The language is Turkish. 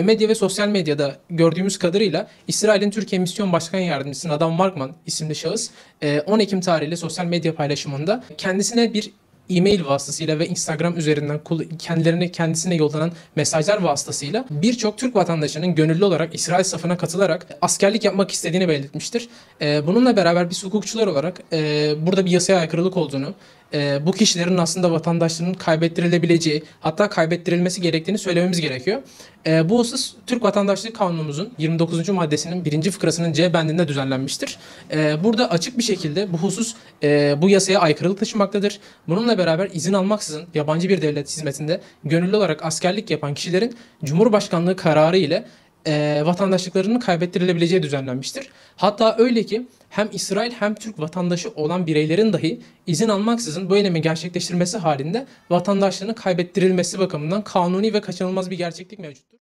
Medya ve sosyal medyada gördüğümüz kadarıyla İsrail'in Türkiye Misyon Başkan Yardımcısı Adam Markman isimli şahıs 10 Ekim tarihli sosyal medya paylaşımında kendisine bir e-mail vasıtasıyla ve Instagram üzerinden kendisine yollanan mesajlar vasıtasıyla birçok Türk vatandaşının gönüllü olarak İsrail safına katılarak askerlik yapmak istediğini belirtmiştir. Bununla beraber biz hukukçular olarak burada bir yasaya aykırılık olduğunu, bu kişilerin aslında vatandaşlığının kaybettirilebileceği, hatta kaybettirilmesi gerektiğini söylememiz gerekiyor. Bu husus Türk Vatandaşlık Kanunumuzun 29. maddesinin 1. fıkrasının C bendinde düzenlenmiştir. Burada açık bir şekilde bu husus bu yasaya aykırılık taşımaktadır. Bununla beraber izin almaksızın yabancı bir devlet hizmetinde gönüllü olarak askerlik yapan kişilerin Cumhurbaşkanlığı kararı ile vatandaşlıklarının kaybettirilebileceği düzenlenmiştir. Hatta öyle ki hem İsrail hem Türk vatandaşı olan bireylerin dahi izin almaksızın bu eylemi gerçekleştirmesi halinde vatandaşlığının kaybettirilmesi bakımından kanuni ve kaçınılmaz bir gerçeklik mevcuttur.